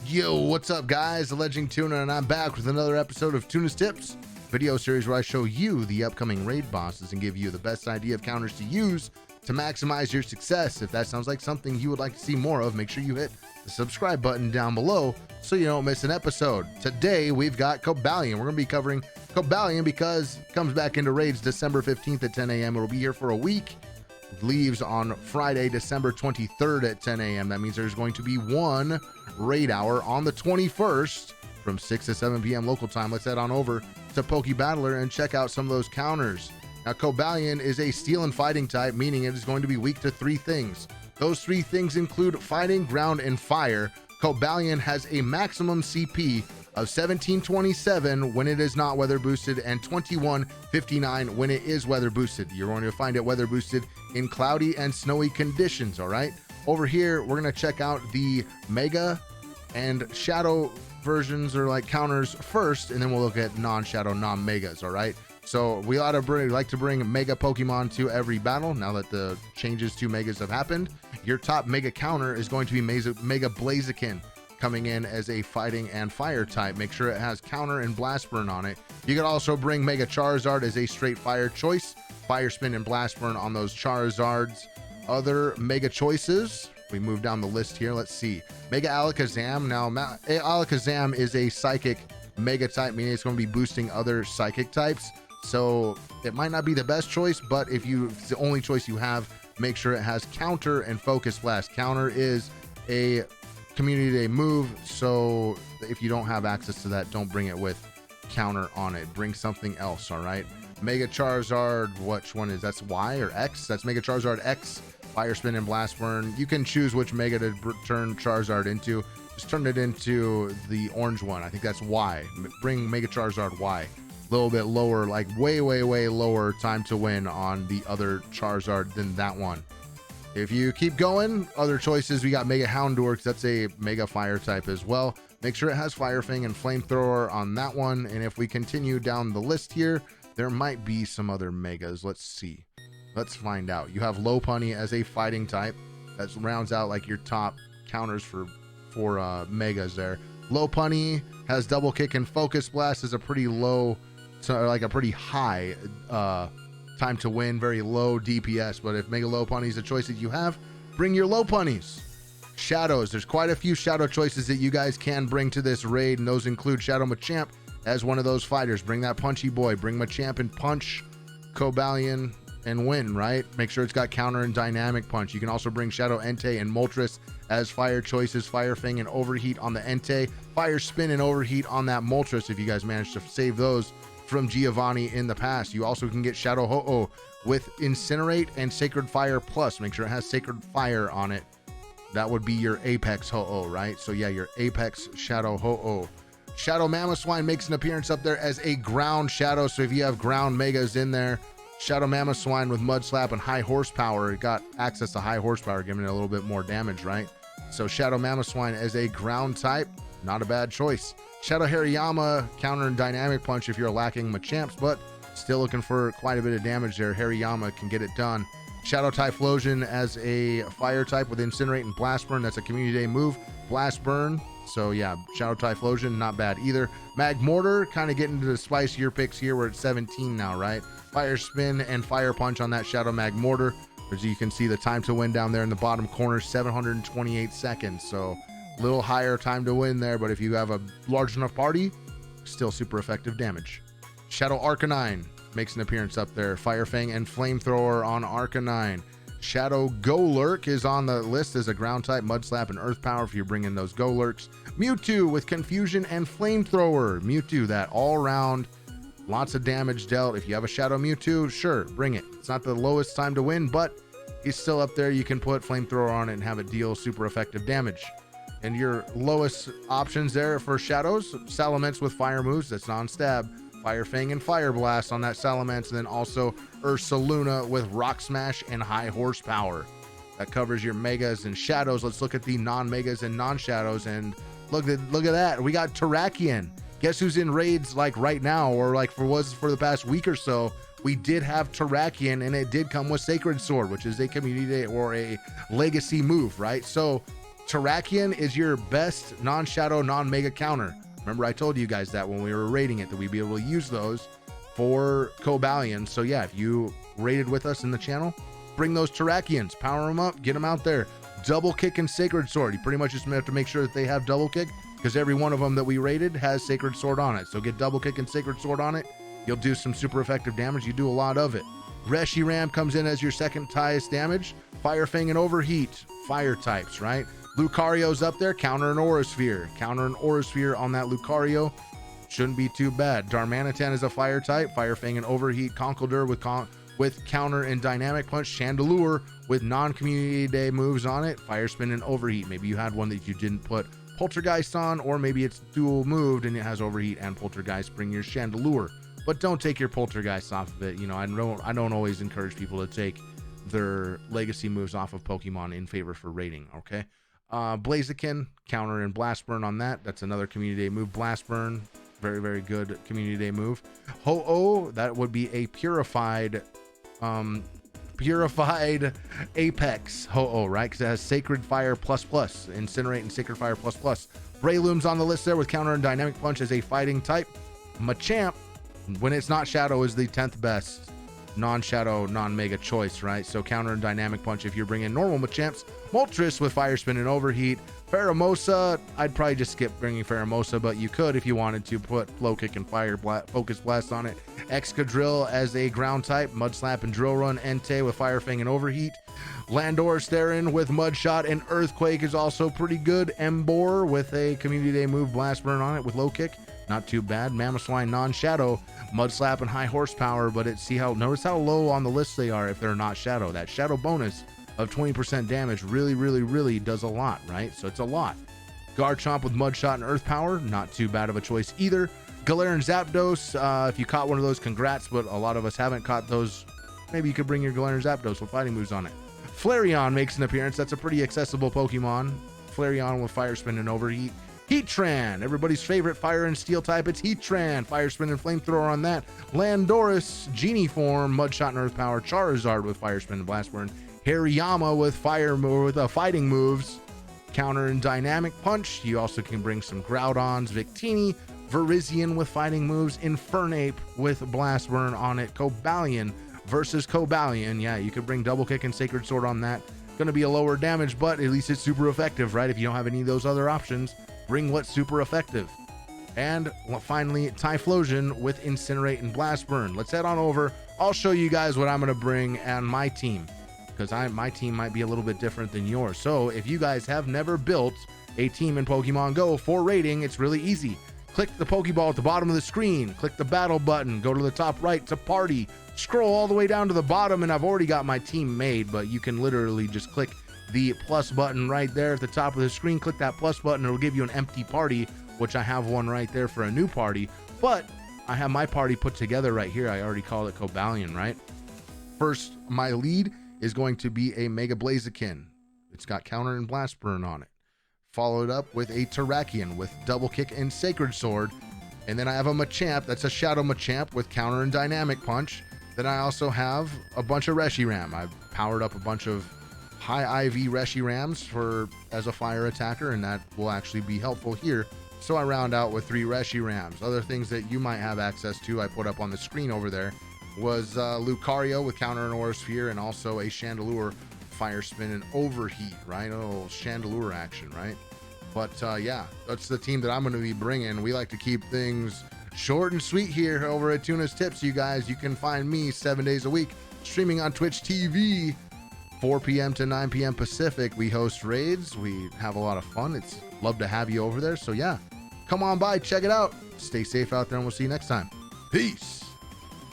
Yo, what's up guys? The Legend Tuna, and I'm back with another episode of Tuna's Tips, video series where I show you the upcoming raid bosses and give you the best idea of counters to use to maximize your success. If that sounds like something you would like to see more of, make sure you hit the subscribe button down below so you don't miss an episode. Today we've got Cobalion. We're going to be covering Cobalion because it comes back into raids December 15th at 10 a.m. It'll be here for a week. Leaves on Friday, December 23rd at 10 a.m. That means there's going to be one raid hour on the 21st from 6 to 7 p.m. local time. Let's head on over to Pokebattler and check out some of those counters. Now, Cobalion is a steel and fighting type, meaning it is going to be weak to three things. Those three things include fighting, ground, and fire. Cobalion has a maximum CP of 1727 when it is not weather boosted and 2159 when it is weather boosted. You're going to find it weather boosted in cloudy and snowy conditions. All right, over here we're going to check out the mega and shadow versions, or like counters first, and then we'll look at non-shadow, non-megas. All right, so we like to bring mega Pokemon to every battle. Now that the changes to megas have happened, your top mega counter is going to be mega Blaziken, coming in as a fighting and fire type. Make sure it has counter and blast burn on it. You could also bring Mega Charizard as a straight fire choice. Fire spin and blast burn on those Charizards. Other mega choices, we move down the list here. Let's see. Mega Alakazam. Now, Alakazam is a psychic mega type, meaning it's going to be boosting other psychic types. So it might not be the best choice, but if it's the only choice you have, make sure it has counter and focus blast. Counter is a community day move, so if you don't have access to that, don't bring it with counter on it. Bring something else. All right, Mega Charizard, which one is that's Y or X? That's Mega Charizard X, fire spin and blast burn. You can choose which mega to turn Charizard into. Just turn it into the orange one. I think that's Y. Bring Mega Charizard Y. A little bit lower, like way lower time to win on the other Charizard than that one. If you keep going, other choices, we got Mega Houndour, because that's a Mega Fire type as well. Make sure it has Fire Fang and Flamethrower on that one. And if we continue down the list here, there might be some other Megas. Let's see. Let's find out. You have Lopunny as a fighting type. That rounds out like your top counters for Megas there. Lopunny has Double Kick and Focus Blast as a pretty low, like a pretty high time to win, very low DPS. But if Mega Lopunny is a choice that you have, bring your Lopunnies. Shadows, there's quite a few shadow choices that you guys can bring to this raid, and those include Shadow Machamp as one of those fighters. Bring that punchy boy. Bring Machamp and punch Cobalion and win, right? Make sure it's got counter and dynamic punch. You can also bring Shadow Entei and Moltres as fire choices. Fire Fang and Overheat on the Entei. Fire Spin and Overheat on that Moltres if you guys manage to save those from Giovanni in the past. You also can get Shadow Ho-Oh with Incinerate and Sacred Fire Plus. Make sure it has Sacred Fire on it. That would be your Apex Ho-Oh, right? So yeah, your Apex Shadow Ho-Oh. Shadow Mamoswine makes an appearance up there as a ground shadow. So if you have ground megas in there, Shadow Mamoswine with Mud Slap and high horsepower, it got access to high horsepower, giving it a little bit more damage, right? So Shadow Mamoswine as a ground type, not a bad choice. Shadow Hariyama, counter and dynamic punch if you're lacking Machamps, but still looking for quite a bit of damage there. Hariyama can get it done. Shadow Typhlosion as a fire type with Incinerate and Blast Burn. That's a community day move. Blast Burn. So yeah, Shadow Typhlosion, not bad either. Magmortar, kind of getting into the spicier picks here. We're at 17 now, right? Fire Spin and Fire Punch on that Shadow Magmortar. As you can see, the time to win down there in the bottom corner, 728 seconds. So little higher time to win there, but if you have a large enough party, still super effective damage. Shadow Arcanine makes an appearance up there. Fire Fang and Flamethrower on Arcanine. Shadow Golurk is on the list as a ground type, Mud Slap and Earth Power if you bring in those Golurks. Mewtwo with Confusion and Flamethrower. Mewtwo, that all around, lots of damage dealt. If you have a Shadow Mewtwo, sure, bring it. It's not the lowest time to win, but he's still up there. You can put Flamethrower on it and have it deal super effective damage. And your lowest options there for shadows, Salamence with fire moves, that's non-stab. Fire Fang and Fire Blast on that Salamence, and then also Ursaluna with Rock Smash and high horsepower. That covers your megas and shadows. Let's look at the non-megas and non-shadows, and look at that. We got Terrakion. Guess who's in raids like right now, or like for the past week or so? We did have Terrakion, and it did come with Sacred Sword, which is a community day or a legacy move, right? So Terrakion is your best non-shadow, non-mega counter. Remember, I told you guys that when we were rating it, that we'd be able to use those for Cobalion. So yeah, if you rated with us in the channel, bring those Terrakions, power them up, get them out there. Double kick and Sacred Sword. You pretty much just have to make sure that they have double kick, because every one of them that we rated has Sacred Sword on it. So get double kick and Sacred Sword on it. You'll do some super effective damage. You do a lot of it. Reshiram comes in as your second highest damage. Fire Fang and Overheat, fire types, right? Lucario's up there, counter an Aura Sphere. Counter an Aura Sphere on that Lucario. Shouldn't be too bad. Darmanitan is a fire type. Fire Fang and Overheat. Conkeldurr with counter and dynamic punch. Chandelure with non-community day moves on it. Fire Spin and Overheat. Maybe you had one that you didn't put Poltergeist on, or maybe it's dual moved and it has Overheat and Poltergeist. Bring your Chandelure, but don't take your Poltergeist off of it. You know, I don't always encourage people to take their legacy moves off of Pokemon in favor for rating. Okay. Blaziken, counter and Blast Burn on that. That's another community day move. Blast Burn, very, very good community day move. Ho-Oh, that would be a purified Apex Ho-Oh, right? Because it has Sacred Fire plus, Incinerate and Sacred Fire plus. Breloom's on the list there with counter and dynamic punch as a fighting type. Machamp, when it's not shadow, is the 10th best non-shadow, non-mega choice, right? So counter and dynamic punch if you're bringing normal Machamps. Moltres with Fire Spin and Overheat. Pheromosa, I'd probably just skip bringing Pheromosa, but you could if you wanted to put Flow Kick and Focus Blast on it. Excadrill as a ground type. Mud Slap and Drill Run. Entei with Fire Fang and Overheat. Landorus therein with Mud Shot and Earthquake is also pretty good. Embor with a community day move, Blast Burn on it with Low Kick. Not too bad. Mamoswine non-shadow, Mud Slap and high horsepower, but notice how low on the list they are if they're not shadow. That shadow bonus of 20% damage really does a lot, right? So it's a lot. Garchomp with Mud Shot and Earth Power, not too bad of a choice either. Galarian Zapdos, if you caught one of those, congrats, but a lot of us haven't caught those. Maybe you could bring your Galarian Zapdos with fighting moves on it. Flareon makes an appearance. That's a pretty accessible Pokemon. Flareon with Fire Spin and Overheat. Heatran, everybody's favorite fire and steel type. It's Heatran. Fire Spin and Flamethrower on that. Landorus, Genie form, Mud Shot and Earth Power. Charizard with Fire Spin and Blast Burn. Hariyama with fighting moves. Counter and Dynamic Punch. You also can bring some Groudons. Victini. Virizion with fighting moves. Infernape with Blast Burn on it. Cobalion versus Cobalion. Yeah, you could bring Double Kick and Sacred Sword on that. Going to be a lower damage, but at least it's super effective, right? If you don't have any of those other options, bring what's super effective. And finally, Typhlosion with Incinerate and Blast Burn. Let's head on over. I'll show you guys what I'm going to bring and my team, because my team might be a little bit different than yours. So if you guys have never built a team in Pokemon Go for rating, it's really easy. Click the Pokeball at the bottom of the screen, click the battle button, go to the top right to party, scroll all the way down to the bottom, and I've already got my team made, but you can literally just click the plus button right there at the top of the screen. Click that plus button, it'll give you an empty party, which I have one right there for a new party, but I have my party put together right here. I already called it Cobalion, right? First, my lead is going to be a Mega Blaziken. It's got counter and Blast Burn on it. Followed up with a Terrakion with Double Kick and Sacred Sword. And then I have a Machamp, that's a Shadow Machamp with counter and Dynamic Punch. Then I also have a bunch of Reshiram. I've powered up a bunch of high IV Reshirams as a fire attacker, and that will actually be helpful here. So I round out with 3 Reshirams. Other things that you might have access to, I put up on the screen over there, was Lucario with counter and Aura Sphere, and also a Chandelure, Fire Spin and Overheat, right? Oh, Chandelure action, right? But yeah, that's the team that I'm going to be bringing. We like to keep things short and sweet here over at Tuna's Tips, you guys. You can find me 7 days a week streaming on Twitch TV, 4 p.m. to 9 p.m. Pacific. We host raids. We have a lot of fun. It's love to have you over there. So yeah, come on by, check it out. Stay safe out there, and we'll see you next time. Peace.